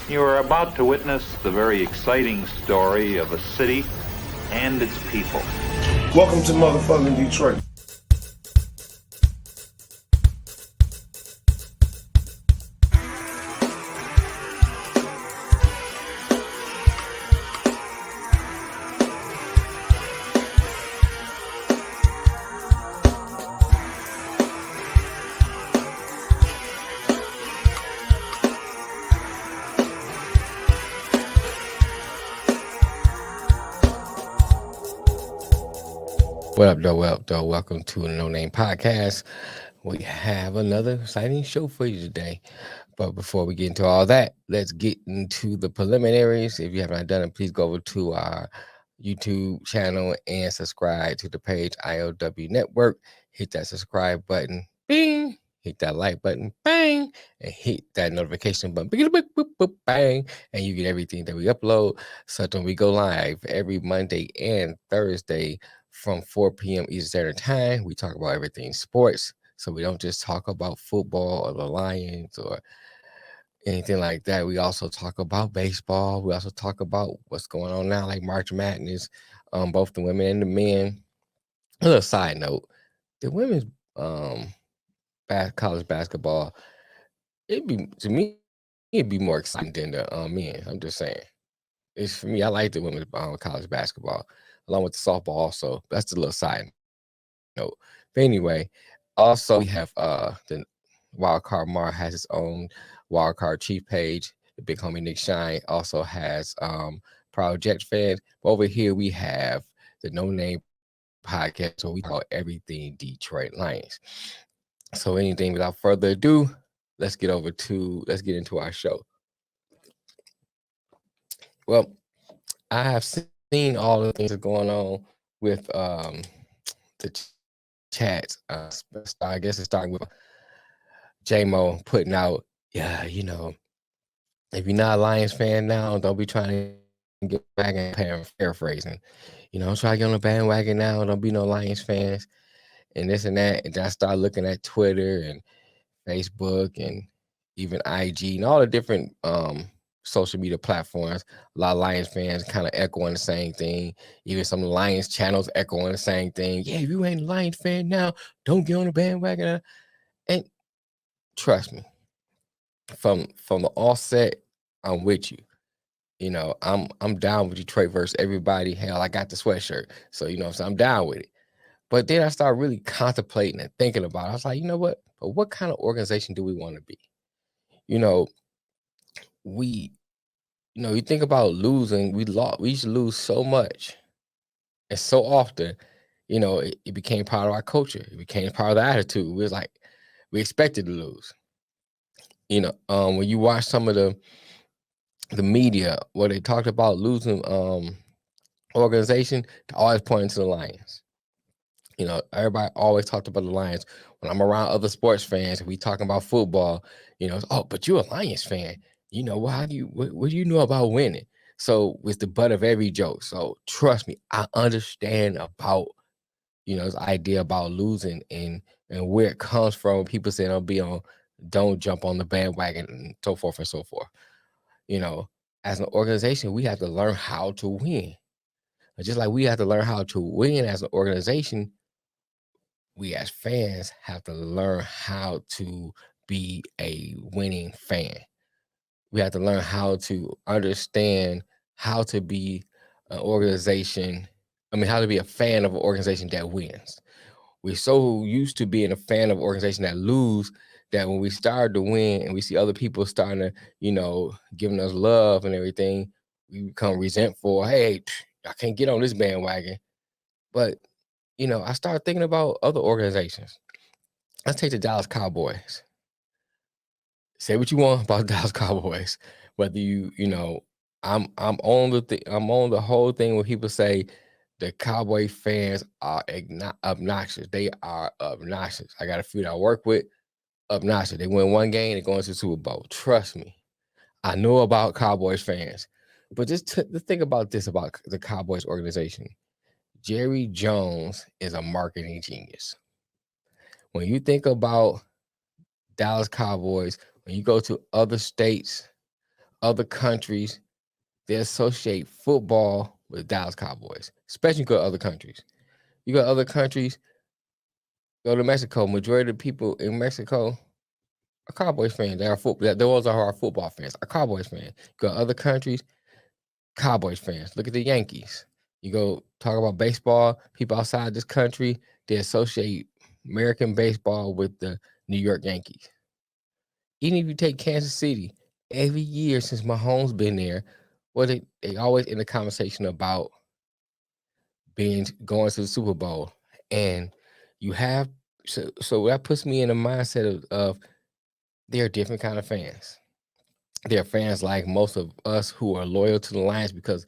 You are about to witness the very exciting story of a city and its people. Welcome to motherfucking Detroit. What up, though? What up, though? Welcome to the No Name Podcast. We have another exciting show for you today. But before we get into all that, let's get into the preliminaries. If you haven't done it, please go over to our YouTube channel and subscribe to the page IOW Network. Hit that subscribe button, bing. Hit that like button, bang, and hit that notification button, bang, and you get everything that we upload. So when we go live every Monday and Thursday from 4 p.m. Eastern Standard Time, we talk about everything sports. So we don't just talk about football or the Lions or anything like that. We also talk about baseball. We also talk about what's going on now, like March Madness, both the women and the men. A little side note: the women's college basketball, to me, it'd be more exciting than the men. I'm just saying. It's for me. I like the women's college basketball, along with the softball. Also, that's a little side note. But anyway, also we have the Wildcard Mar has its own Wildcard Chief page. The big homie Nick Shine also has Proud Jet fans. Over here we have the No Name Podcast, so we call everything Detroit Lions. So anything without further ado, let's get into our show. Well, I have seen all the things that are going on with the chats. I guess it's starting with J-Mo putting out, yeah, if you're not a Lions fan now, don't be trying to get back and paraphrasing. Try to get on the bandwagon now. Don't be no Lions fans and this and that. And then I started looking at Twitter and Facebook and even IG and all the different social media platforms. A lot of Lions fans kind of echoing the same thing. Even some Lions channels echoing the same thing. Yeah, if you ain't a Lions fan now, don't get on the bandwagon. And trust me, from the offset, I'm with you. I'm down with Detroit versus everybody. Hell, I got the sweatshirt, so so I'm down with it. But then I started really contemplating and thinking about it. I was like, you know what? But what kind of organization do we want to be? We, you think about losing. We used to lose so much and so often. It became part of our culture. It became part of the attitude. We was like, we expected to lose. When you watch some of the media where they talked about losing organization, they always pointing to the Lions. Everybody always talked about the Lions. When I'm around other sports fans, we talking about football, oh, but you're a Lions fan. What do you know about winning? So it's the butt of every joke. So trust me, I understand about, this idea about losing and where it comes from. People say don't jump on the bandwagon and so forth and so forth. As an organization, we have to learn how to win. Just like we have to learn how to win as an organization, we as fans have to learn how to be a winning fan. We have to learn how to understand how to be an organization. How to be a fan of an organization that wins. We're so used to being a fan of an organization that lose that when we start to win and we see other people starting to, giving us love and everything, we become resentful. Hey, I can't get on this bandwagon. But, I started thinking about other organizations. Let's take the Dallas Cowboys. Say what you want about Dallas Cowboys, whether I'm on I'm on the whole thing where people say the Cowboy fans are obnoxious. They are obnoxious. I got a few that I work with, obnoxious. They win one game, they go into the Super Bowl. Trust me, I know about Cowboys fans, but just think about this about the Cowboys organization. Jerry Jones is a marketing genius. When you think about Dallas Cowboys, when you go to other states, other countries, they associate football with Dallas Cowboys, especially go to other countries. You go to other countries, go to Mexico. Majority of the people in Mexico are Cowboys fans. They are football. Those are our football fans. Are Cowboys fans. Go to other countries, Cowboys fans. Look at the Yankees. You go talk about baseball. People outside this country, they associate American baseball with the New York Yankees. Even if you take Kansas City, every year since Mahomes been there, well, they always in the conversation about going to the Super Bowl, and you have so that puts me in a mindset of they're different kind of fans. They're fans like most of us who are loyal to the Lions because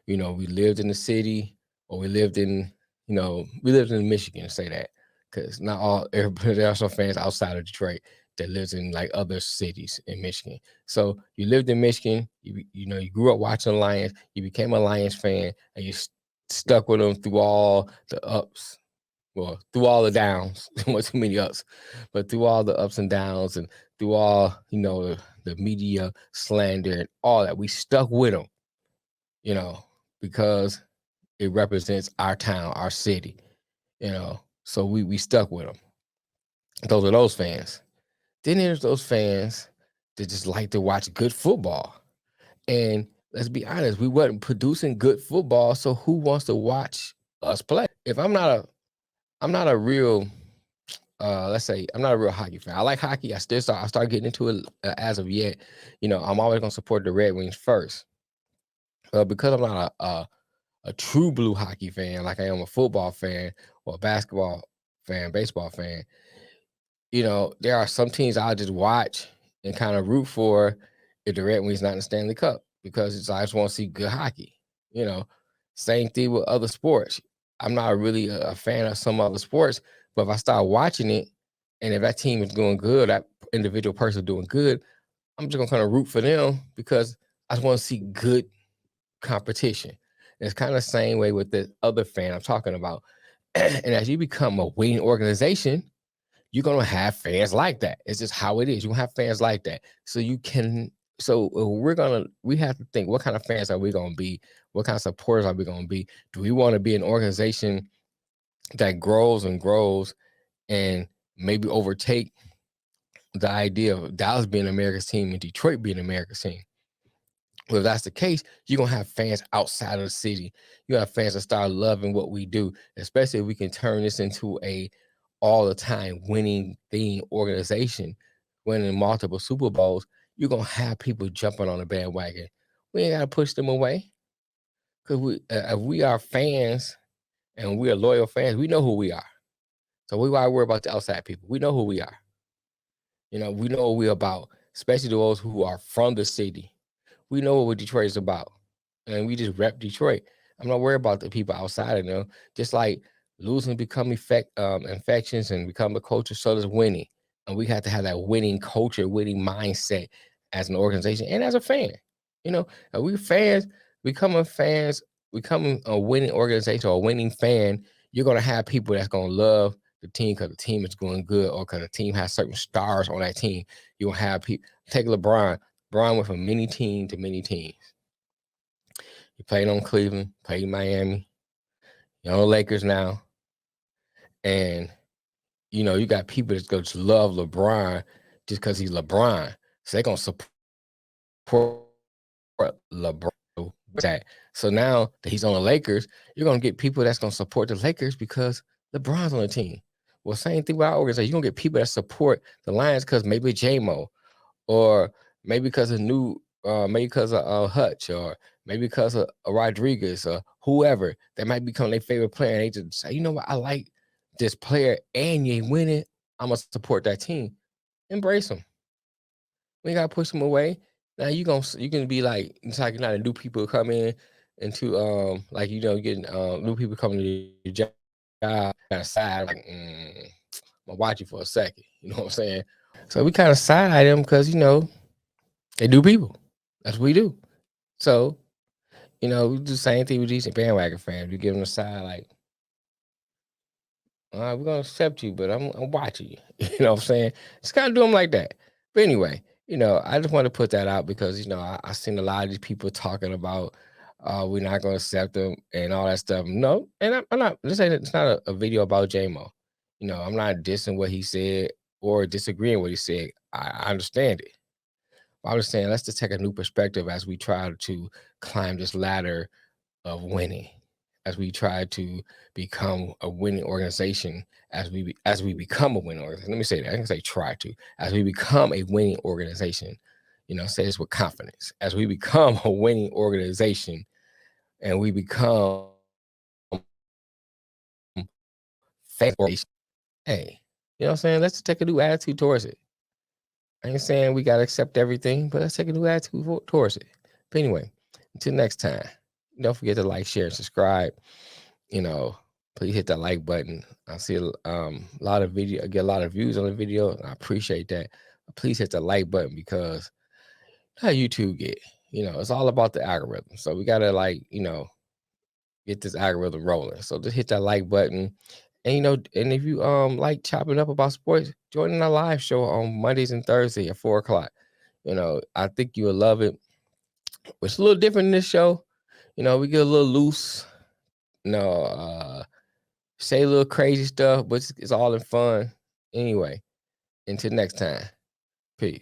we lived in the city, or we lived in Michigan. Say that because not all everybody, there are some fans outside of Detroit that lives in like other cities in Michigan. So you lived in Michigan, you grew up watching the Lions, you became a Lions fan, and you stuck with them through all the ups, well, through all the downs. There weren't too many ups, but through all the ups and downs, and through all the media slander and all that, we stuck with them. Because it represents our town, our city. So we stuck with them. Those are those fans. Then there's those fans that just like to watch good football. And let's be honest, we wasn't producing good football, so who wants to watch us play? If I'm not a real let's say I'm not a real hockey fan. I like hockey. I start getting into it as of yet. I'm always gonna support the Red Wings first. Because I'm not a true blue hockey fan like I am a football fan or a basketball fan, baseball fan. There are some teams I'll just watch and kind of root for if the Red Wings not in the Stanley Cup, because I just want to see good hockey. Same thing with other sports. I'm not really a fan of some other sports, but if I start watching it, and if that team is doing good, that individual person doing good, I'm just gonna kind of root for them because I just want to see good competition. And it's kind of the same way with the other fan I'm talking about. And as you become a winning organization, you're gonna have fans like that. It's just how it is. You're gonna have fans like that. We have to think, what kind of fans are we gonna be? What kind of supporters are we gonna be? Do we want to be an organization that grows and grows and maybe overtake the idea of Dallas being America's team and Detroit being America's team? Well, if that's the case, you're gonna have fans outside of the city. You have fans that start loving what we do, especially if we can turn this into a all the time winning thing organization, winning multiple Super Bowls. You're gonna have people jumping on the bandwagon. We ain't gotta push them away, because if we are fans and we are loyal fans, we know who we are. So we gotta worry about the outside people. We know who we are. We know what we're about, especially those who are from the city. We know what Detroit is about, and we just rep Detroit. I'm not worried about the people outside of them. Just like losing become infections and become a culture, so does winning. And we have to have that winning culture, winning mindset as an organization and as a fan. And we fans, becoming a winning organization or a winning fan, you're gonna have people that's gonna love the team because the team is going good, or because the team has certain stars on that team. You'll have people take LeBron. LeBron went from many team to many teams. He played on Cleveland, played Miami, you're on the Lakers now. And you got people that's going to love LeBron just because he's LeBron. So they're going to support LeBron. So now that he's on the Lakers, you're going to get people that's going to support the Lakers because LeBron's on the team. Well, same thing with our organization. You're going to get people that support the Lions because maybe J-Mo, or maybe because of Hutch, or maybe because of Rodriguez, or whoever that might become their favorite player. And they just say, you know what, I like this player and you ain't winning, I'm going to support that team. Embrace them. We got to push them away. Now you can be like, it's like not new people come in into getting new people coming to your job kind of side, like I'm gonna watch you for a second. You know what I'm saying? So we kind of side eye them because they do people. That's what we do. So we do the same thing with these bandwagon fans. We give them a side like, all right, we're gonna accept you, but I'm watching you. You know what I'm saying? Just kind of do them like that. But anyway, I just want to put that out because I seen a lot of these people talking about we're not going to accept them and all that stuff. No, and I'm not. This ain't. It's not a video about JMO. I'm not dissing what he said or disagreeing with what he said. I understand it. I'm just saying let's just take a new perspective as we try to climb this ladder of winning, as we try to become a winning organization, as we become a winning organization. Let me say that. I can say try to, as we become a winning organization. Say this with confidence. As we become a winning organization and we become fan, hey, you know what I'm saying? Let's take a new attitude towards it. I ain't saying we gotta accept everything, but let's take a new attitude towards it. But anyway, until next time, don't forget to like, share, and subscribe. Please hit that like button. I see a lot of video, I get a lot of views on the video, and I appreciate that. But please hit the like button because how YouTube get. It's all about the algorithm. So we gotta get this algorithm rolling. So just hit that like button. And and if you like chopping up about sports, join in our live show on Mondays and Thursdays at 4 o'clock. I think you will love it. It's a little different in this show. We get a little loose. Say a little crazy stuff, but it's all in fun. Anyway, until next time. Peace.